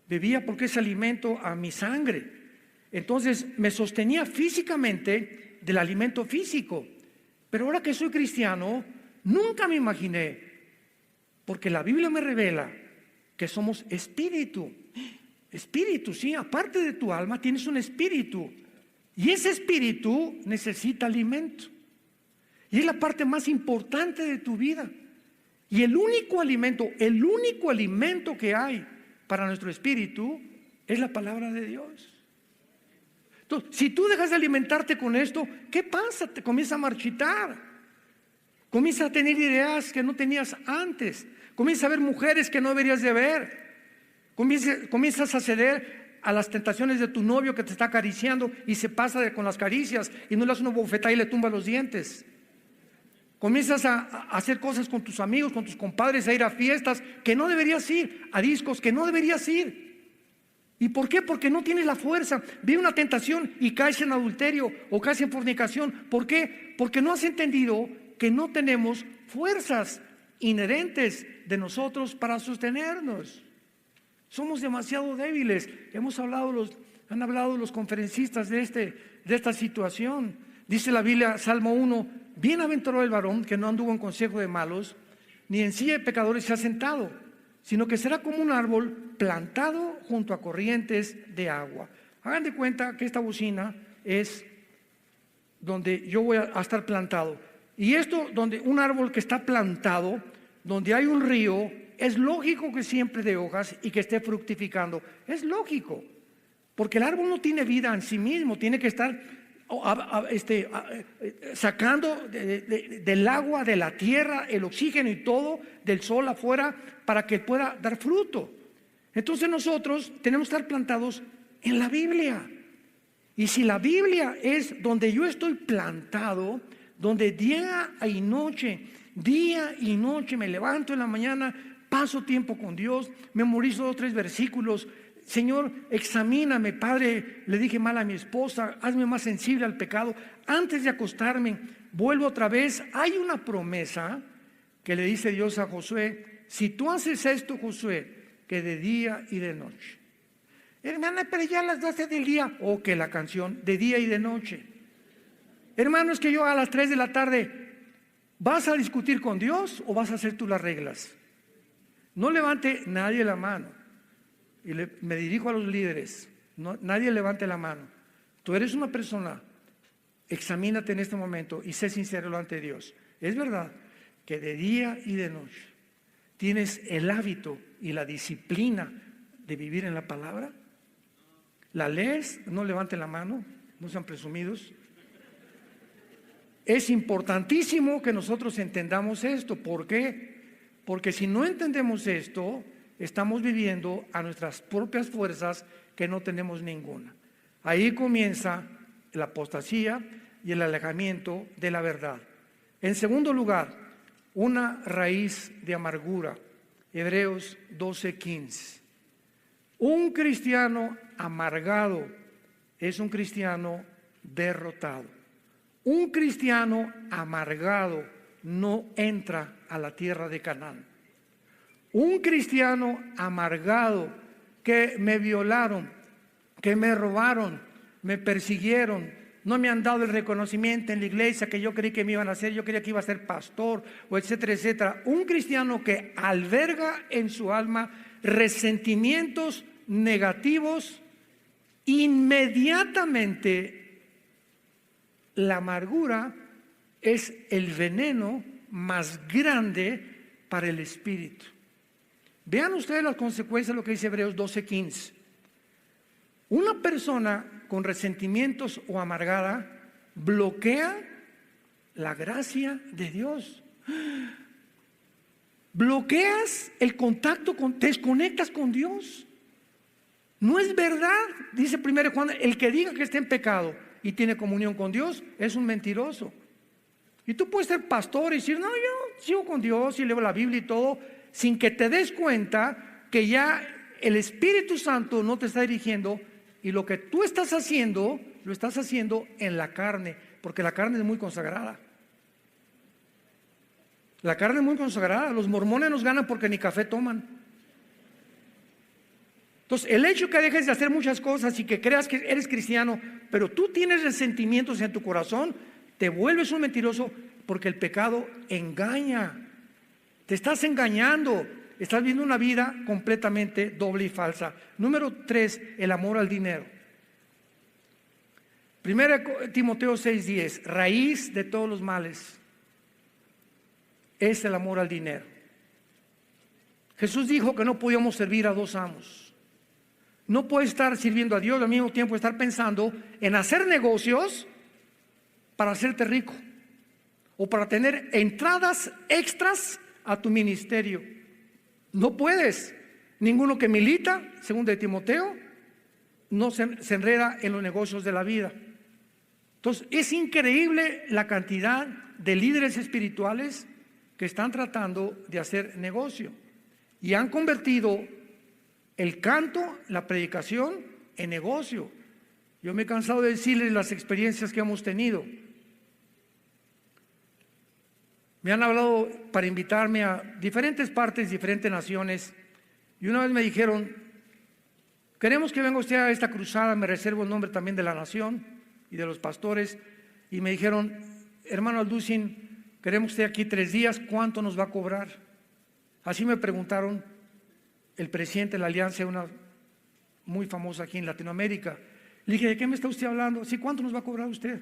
bebía porque es alimento a mi sangre. Entonces me sostenía físicamente del alimento físico. Pero ahora que soy cristiano, nunca me imaginé, porque la Biblia me revela que somos espíritu. Espíritu, sí, aparte de tu alma tienes un espíritu. Y ese espíritu necesita alimento. Y es la parte más importante de tu vida. Y el único alimento que hay para nuestro espíritu es la palabra de Dios. Entonces, si tú dejas de alimentarte con esto, ¿qué pasa? Te comienza a marchitar. Comienzas a tener ideas que no tenías antes. Comienzas a ver mujeres que no deberías de ver. Comienzas a ceder a las tentaciones de tu novio que te está acariciando y se pasa con las caricias y no le das una bofetada y le tumba los dientes. Comienzas a hacer cosas con tus amigos, con tus compadres, a ir a fiestas que no deberías ir, a discos que no deberías ir. ¿Y por qué? Porque no tienes la fuerza. Viene una tentación y caes en adulterio o caes en fornicación. ¿Por qué? Porque no has entendido que no tenemos fuerzas inherentes de nosotros para sostenernos. Somos demasiado débiles. Han hablado los conferencistas de esta situación. Dice la Biblia, Salmo 1, bienaventurado el varón que no anduvo en consejo de malos, ni en silla de pecadores se ha sentado, sino que será como un árbol plantado junto a corrientes de agua. Hagan de cuenta que esta bocina es donde yo voy a estar plantado. Y esto, donde un árbol que está plantado, donde hay un río, es lógico que siempre dé hojas y que esté fructificando. Es lógico, porque el árbol no tiene vida en sí mismo, tiene que estar sacando del agua, de la tierra, el oxígeno y todo del sol afuera para que pueda dar fruto. Entonces nosotros tenemos que estar plantados en la Biblia. Y si la Biblia es donde yo estoy plantado, donde día y noche me levanto en la mañana, paso tiempo con Dios, memorizo 2 o 3 versículos, Señor, examíname, Padre, le dije mal a mi esposa, hazme más sensible al pecado. Antes de acostarme, vuelvo otra vez. Hay una promesa que le dice Dios a Josué: si tú haces esto, Josué, que de día y de noche. Hermana, pero ya a las 12 del día, o que la canción, de día y de noche. Hermano, es que yo a las 3 de la tarde, ¿vas a discutir con Dios o vas a hacer tú las reglas? No levante nadie la mano. Y me dirijo a los líderes, nadie levante la mano. Tú eres una persona, examínate en este momento y sé sincero ante Dios. Es verdad que de día y de noche tienes el hábito y la disciplina de vivir en la palabra. ¿La lees? No levanten la mano, no sean presumidos. Es importantísimo que nosotros entendamos esto. ¿Por qué? Porque si no entendemos esto, estamos viviendo a nuestras propias fuerzas, que no tenemos ninguna. Ahí comienza la apostasía y el alejamiento de la verdad. En segundo lugar, una raíz de amargura. Hebreos 12:15. Un cristiano amargado es un cristiano derrotado. Un cristiano amargado no entra a la tierra de Canaán. Un cristiano amargado, que me violaron, que me robaron, me persiguieron, no me han dado el reconocimiento en la iglesia que yo creí que me iban a hacer, yo creía que iba a ser pastor, o etcétera, etcétera. Un cristiano que alberga en su alma resentimientos negativos, inmediatamente la amargura es el veneno más grande para el espíritu. Vean ustedes las consecuencias de lo que dice Hebreos 12:15. Una persona con resentimientos o amargada bloquea la gracia de Dios. Bloqueas el contacto, te desconectas con Dios. No es verdad, dice 1 Juan, el que diga que está en pecado y tiene comunión con Dios es un mentiroso. Y tú puedes ser pastor y decir, no, yo sigo con Dios y leo la Biblia y todo, sin que te des cuenta que ya el Espíritu Santo no te está dirigiendo, y lo que tú estás haciendo, lo estás haciendo en la carne, porque la carne es muy consagrada. La carne es muy consagrada. Los mormones nos ganan porque ni café toman. Entonces, el hecho que dejes de hacer muchas cosas y que creas que eres cristiano, pero tú tienes resentimientos en tu corazón, te vuelves un mentiroso, porque el pecado engaña. Te estás engañando. Estás viviendo una vida completamente doble y falsa. Número 3, el amor al dinero. 1 Timoteo 6:10, raíz de todos los males es el amor al dinero. Jesús dijo que no podíamos servir a dos amos. No puedes estar sirviendo a Dios y al mismo tiempo estar pensando en hacer negocios para hacerte rico o para tener entradas extras a tu ministerio. No puedes. Ninguno que milita, según de Timoteo, no se enreda en los negocios de la vida. Entonces, es increíble la cantidad de líderes espirituales que están tratando de hacer negocio y han convertido el canto, la predicación, en negocio. Yo me he cansado de decirles las experiencias que hemos tenido. Me han hablado para invitarme a diferentes partes, diferentes naciones, y una vez me dijeron, queremos que venga usted a esta cruzada, me reservo el nombre también de la nación y de los pastores, y me dijeron, hermano Alducin, queremos usted aquí 3 días, ¿cuánto nos va a cobrar? Así me preguntaron el presidente de la alianza, una muy famosa aquí en Latinoamérica. Le dije, ¿de qué me está usted hablando? Sí, ¿cuánto nos va a cobrar usted?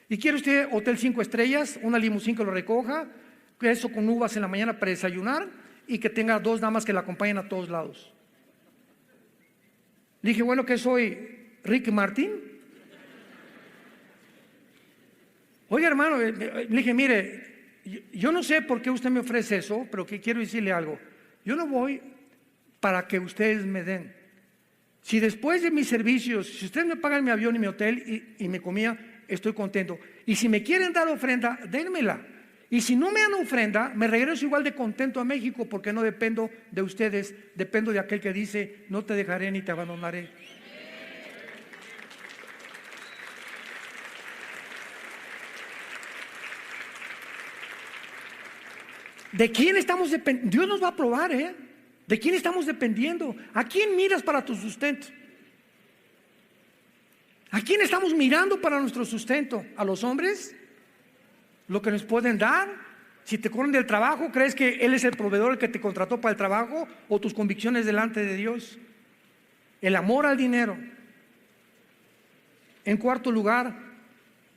¿Y quiere usted hotel 5 estrellas, una limusín que lo recoja, queso con uvas en la mañana para desayunar y que tenga 2 damas que la acompañen a todos lados? Le dije, bueno, ¿qué soy? ¿Ricky Martin? Oye, hermano, le dije, mire, yo no sé por qué usted me ofrece eso, pero que quiero decirle algo. Yo no voy para que ustedes me den. Si después de mis servicios, si ustedes me pagan mi avión y mi hotel y mi comida, estoy contento. Y si me quieren dar ofrenda, dénmela. Y si no me dan ofrenda, me regreso igual de contento a México, porque no dependo de ustedes, dependo de aquel que dice: no te dejaré ni te abandonaré. ¿De quién estamos dependiendo? Dios nos va a probar, ¿eh? ¿De quién estamos dependiendo? ¿A quién miras para tu sustento? ¿A quién estamos mirando para nuestro sustento? ¿A los hombres? ¿Lo que nos pueden dar? Si te corren del trabajo, ¿crees que Él es el proveedor, el que te contrató para el trabajo? ¿O tus convicciones delante de Dios? El amor al dinero. En cuarto lugar,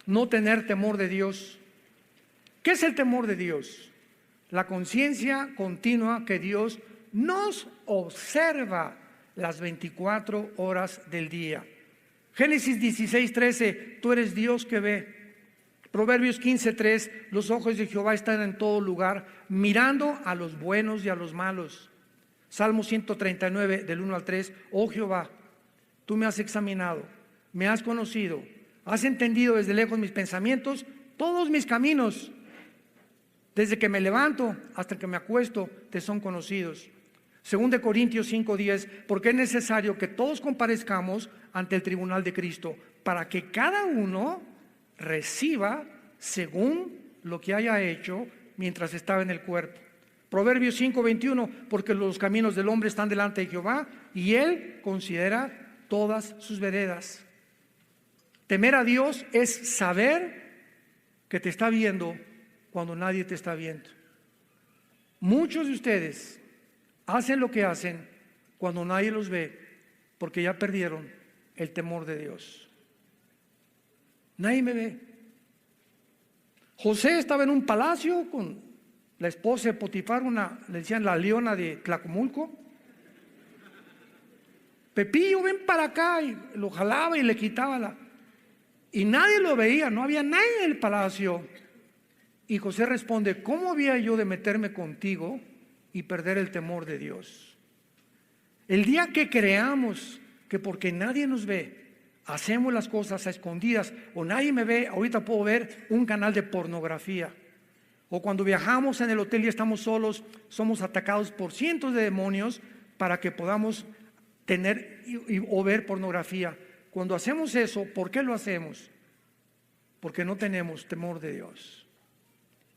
no tener temor de Dios. ¿Qué es el temor de Dios? La conciencia continua que Dios nos observa las 24 horas del día. Génesis 16:13, tú eres Dios que ve. Proverbios 15:3, los ojos de Jehová están en todo lugar, mirando a los buenos y a los malos. Salmo 139, del 1 al 3, oh Jehová, tú me has examinado, me has conocido, has entendido desde lejos mis pensamientos, todos mis caminos. Desde que me levanto hasta que me acuesto, te son conocidos. 2 Corintios 5:10, porque es necesario que todos comparezcamos ante el tribunal de Cristo, para que cada uno reciba según lo que haya hecho mientras estaba en el cuerpo. Proverbios 5:21, porque los caminos del hombre están delante de Jehová, y Él considera todas sus veredas. Temer a Dios es saber que te está viendo cuando nadie te está viendo. Muchos de ustedes hacen lo que hacen cuando nadie los ve, porque ya perdieron el temor de Dios. Nadie me ve. José estaba en un palacio con la esposa de Potifar, le decían la leona de Tlacomulco. Pepillo, ven para acá, y lo jalaba y le quitaba y nadie lo veía, no había nadie en el palacio. Y José responde: ¿cómo había yo de meterme contigo y perder el temor de Dios? El día que creamos que porque nadie nos ve, hacemos las cosas a escondidas, o nadie me ve, ahorita puedo ver un canal de pornografía. O cuando viajamos en el hotel y estamos solos, somos atacados por cientos de demonios para que podamos tener o ver pornografía. Cuando hacemos eso, ¿por qué lo hacemos? Porque no tenemos temor de Dios.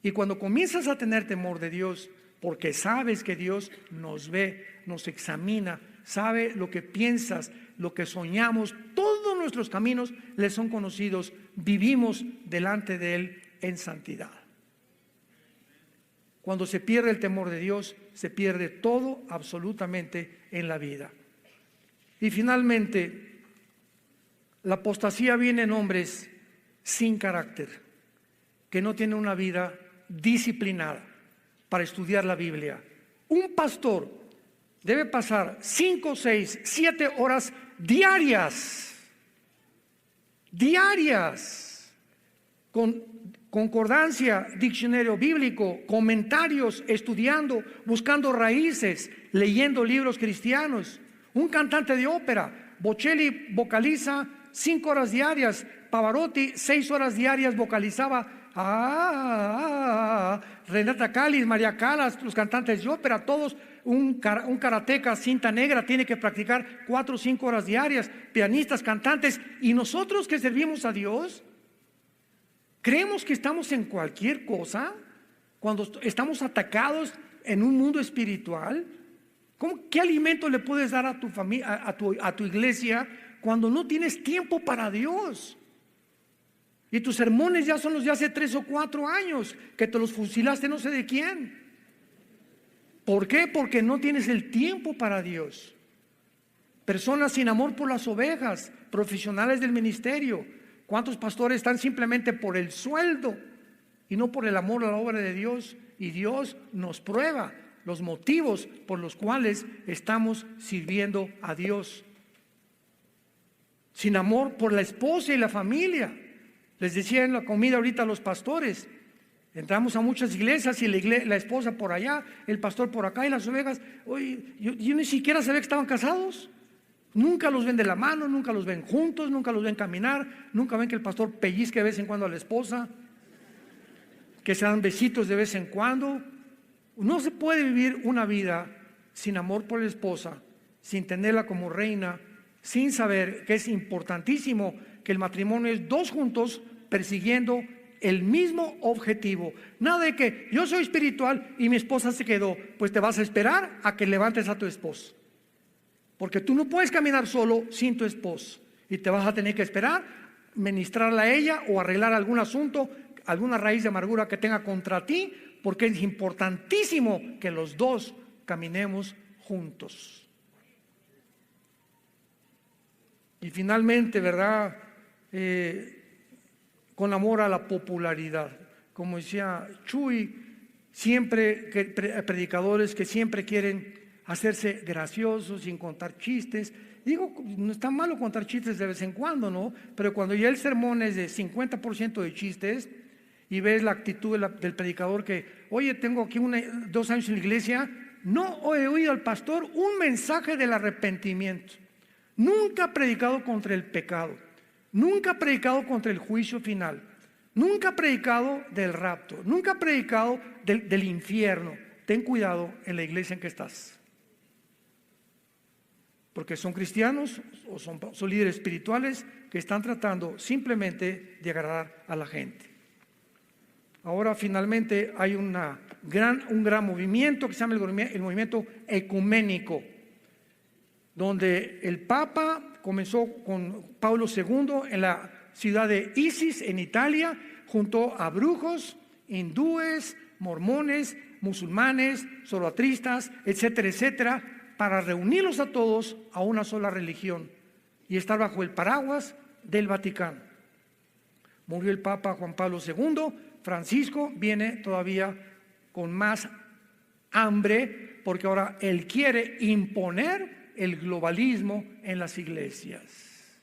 Y cuando comienzas a tener temor de Dios, porque sabes que Dios nos ve, nos examina, sabe lo que piensas, lo que soñamos, todos nuestros caminos le son conocidos, vivimos delante de Él en santidad. Cuando se pierde el temor de Dios, se pierde todo absolutamente en la vida. Y finalmente, la apostasía viene en hombres sin carácter, que no tienen una vida disciplinada para estudiar la Biblia. Un pastor debe pasar 5, 6, 7 horas diarias, con concordancia, diccionario bíblico, comentarios, estudiando, buscando raíces, leyendo libros cristianos. Un cantante de ópera, Bocelli, vocaliza 5 horas diarias, Pavarotti 6 horas diarias vocalizaba. Renata Callis, María Callas, los cantantes de ópera, todos. Un karateca, cinta negra, tiene que practicar 4 o 5 horas diarias, pianistas, cantantes. Y nosotros que servimos a Dios, creemos que estamos en cualquier cosa cuando estamos atacados en un mundo espiritual. ¿Qué alimento le puedes dar a tu familia, a tu iglesia, cuando no tienes tiempo para Dios? Y tus sermones ya son los de hace 3 o 4 años, que te los fusilaste no sé de quién. ¿Por qué? Porque no tienes el tiempo para Dios. Personas sin amor por las ovejas, profesionales del ministerio. ¿Cuántos pastores están simplemente por el sueldo y no por el amor a la obra de Dios? Y Dios nos prueba los motivos por los cuales estamos sirviendo a Dios. Sin amor por la esposa y la familia. Les decía en la comida ahorita a los pastores, entramos a muchas iglesias y la esposa por allá, el pastor por acá y las ovejas. Oye, yo ni siquiera sabía que estaban casados. Nunca los ven de la mano, nunca los ven juntos, nunca los ven caminar, nunca ven que el pastor pellizque de vez en cuando a la esposa. que se dan besitos de vez en cuando. No se puede vivir una vida sin amor por la esposa, sin tenerla como reina, sin saber que es importantísimo que el matrimonio es dos juntos persiguiendo el mismo objetivo. Nada de que yo soy espiritual y mi esposa se quedó. Pues te vas a esperar a que levantes a tu esposo, porque tú no puedes caminar solo sin tu esposo, y te vas a tener que esperar, ministrarla a ella o arreglar algún asunto, alguna raíz de amargura que tenga contra ti, porque es importantísimo que los dos caminemos juntos. Y finalmente, ¿verdad? Con amor a la popularidad, como decía Chuy, siempre predicadores que siempre quieren hacerse graciosos sin contar chistes. Digo, no está malo contar chistes de vez en cuando, ¿no? Pero cuando ya el sermón es de 50% de chistes y ves la actitud del predicador que, oye, tengo aquí 2 años en la iglesia, no he oído al pastor un mensaje del arrepentimiento. Nunca ha predicado contra el pecado, nunca ha predicado contra el juicio final, nunca ha predicado del rapto, nunca ha predicado del infierno. Ten cuidado en la iglesia en que estás, porque son cristianos o son líderes espirituales que están tratando simplemente de agradar a la gente. Ahora finalmente hay un gran movimiento que se llama el movimiento ecuménico, donde el Papa comenzó con Pablo II en la ciudad de Isis, en Italia, junto a brujos, hindúes, mormones, musulmanes, zoroastristas, etcétera, etcétera, para reunirlos a todos a una sola religión y estar bajo el paraguas del Vaticano. Murió el Papa Juan Pablo II. Francisco viene todavía con más hambre, porque ahora él quiere imponer el globalismo en las iglesias.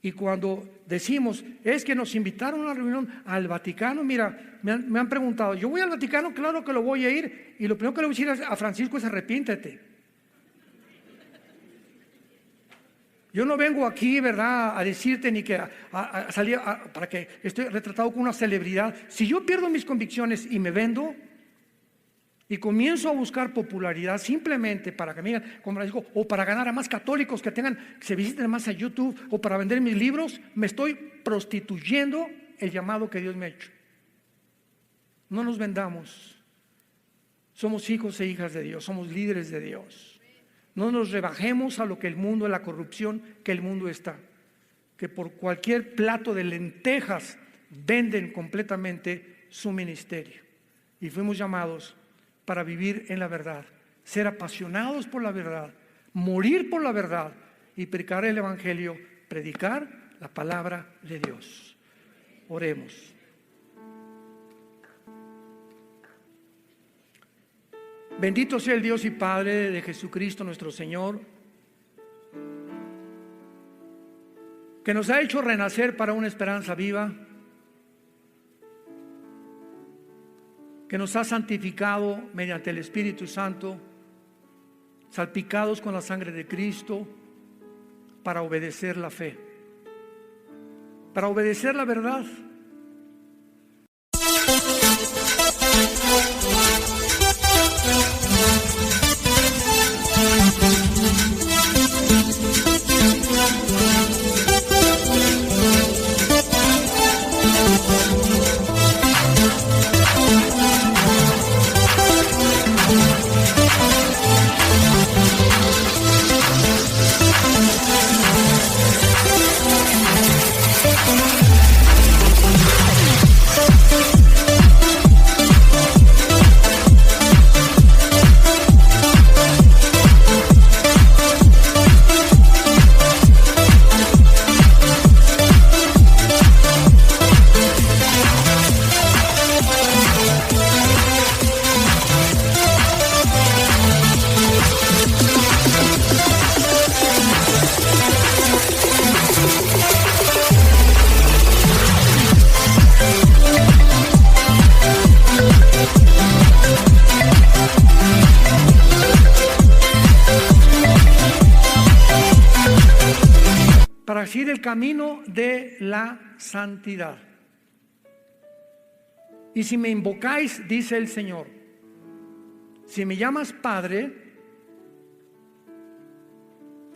Y cuando decimos, es que nos invitaron a una reunión al Vaticano, mira, me han preguntado, yo voy al Vaticano, claro que lo voy a ir, y lo primero que le voy a decir a Francisco es arrepiéntete. Yo no vengo aquí, ¿verdad?, a decirte ni que a salir para que esté retratado como una celebridad. Si yo pierdo mis convicciones y me vendo y comienzo a buscar popularidad simplemente para que me digan, como Francisco, o para ganar a más católicos que se visiten más a YouTube, o para vender mis libros, me estoy prostituyendo el llamado que Dios me ha hecho. No nos vendamos. Somos hijos e hijas de Dios, somos líderes de Dios. No nos rebajemos a lo que el mundo, a la corrupción que el mundo está, que por cualquier plato de lentejas venden completamente su ministerio. Y fuimos llamados para vivir en la verdad, ser apasionados por la verdad, morir por la verdad y predicar el evangelio, predicar la palabra de Dios. Oremos. Bendito sea el Dios y Padre de Jesucristo nuestro Señor, que nos ha hecho renacer para una esperanza viva, que nos ha santificado mediante el Espíritu Santo, salpicados con la sangre de Cristo, para obedecer la fe, para obedecer la verdad. Para seguir el camino de la santidad. Y si me invocáis, dice el Señor, si me llamas Padre,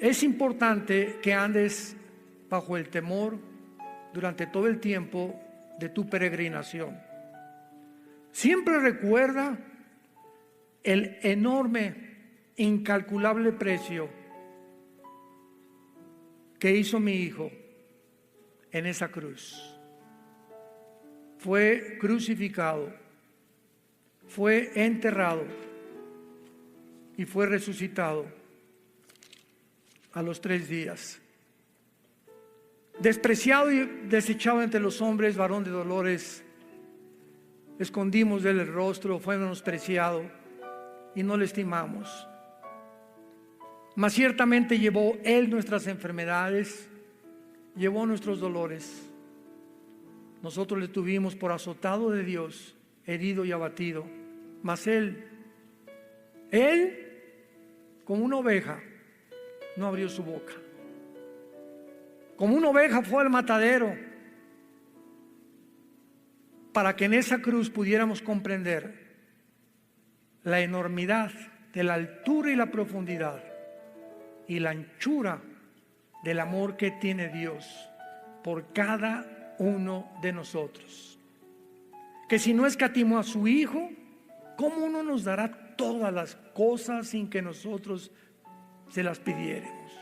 es importante que andes bajo el temor durante todo el tiempo de tu peregrinación. Siempre recuerda el enorme, incalculable precio que hizo mi hijo en esa cruz. Fue crucificado, fue enterrado y fue resucitado a los 3 días. Despreciado y desechado entre los hombres, varón de dolores, escondimos de él el rostro, fue menospreciado y no le estimamos. Mas ciertamente llevó él nuestras enfermedades, llevó nuestros dolores. Nosotros le tuvimos por azotado de Dios, herido y abatido. Mas él, como una oveja, no abrió su boca. Como una oveja fue al matadero, para que en esa cruz pudiéramos comprender la enormidad de la altura y la profundidad y la anchura del amor que tiene Dios por cada uno de nosotros. Que si no escatimó a su Hijo, ¿cómo no nos dará todas las cosas sin que nosotros se las pidiéramos?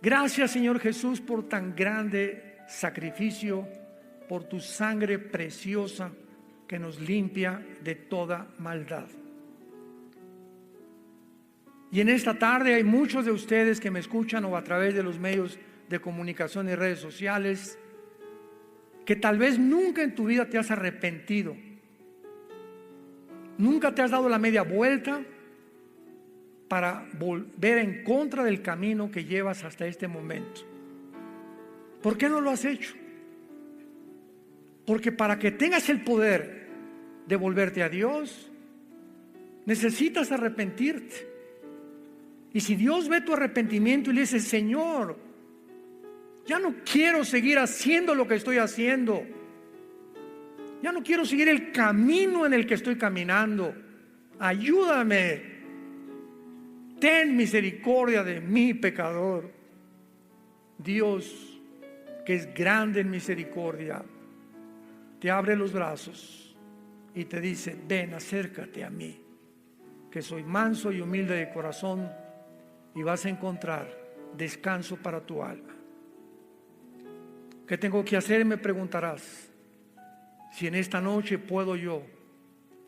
Gracias, Señor Jesús, por tan grande sacrificio, por tu sangre preciosa que nos limpia de toda maldad. Y en esta tarde hay muchos de ustedes que me escuchan o a través de los medios de comunicación y redes sociales, que tal vez nunca en tu vida te has arrepentido, nunca te has dado la media vuelta para volver en contra del camino que llevas hasta este momento. ¿Por qué no lo has hecho? Porque para que tengas el poder de volverte a Dios, necesitas arrepentirte. Y si Dios ve tu arrepentimiento y le dice: Señor, ya no quiero seguir haciendo lo que estoy haciendo, ya no quiero seguir el camino en el que estoy caminando, ayúdame, ten misericordia de mí, pecador. Dios, que es grande en misericordia, te abre los brazos y te dice: ven, acércate a mí, que soy manso y humilde de corazón, y vas a encontrar descanso para tu alma. ¿Qué tengo que hacer? Me preguntarás. Si en esta noche puedo yo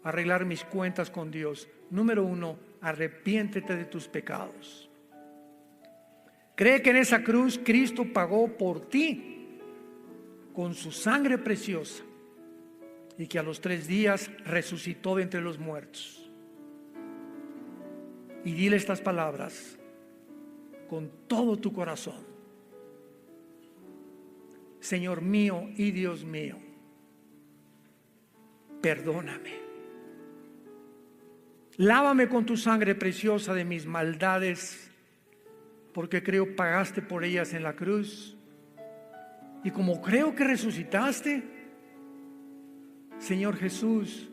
arreglar mis cuentas con Dios. Número 1, arrepiéntete de tus pecados. Cree que en esa cruz Cristo pagó por ti con su sangre preciosa y que a los 3 días resucitó de entre los muertos. Y dile estas palabras con todo tu corazón: Señor mío y Dios mío, perdóname. Lávame con tu sangre preciosa de mis maldades, porque creo pagaste por ellas en la cruz. Y como creo que resucitaste, Señor Jesús,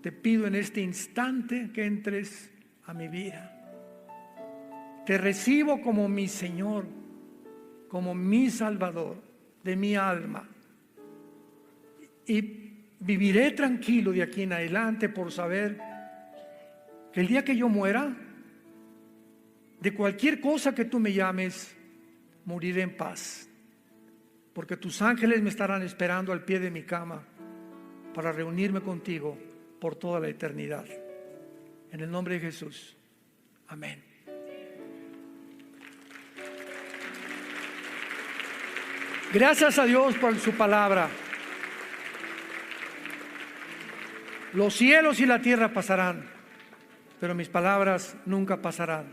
te pido en este instante que entres a mi vida. Te recibo como mi Señor, como mi Salvador de mi alma. Y viviré tranquilo de aquí en adelante por saber que el día que yo muera, de cualquier cosa que tú me llames, moriré en paz. Porque tus ángeles me estarán esperando al pie de mi cama para reunirme contigo por toda la eternidad. En el nombre de Jesús. Amén. Gracias a Dios por su palabra. Los cielos y la tierra pasarán, pero mis palabras nunca pasarán.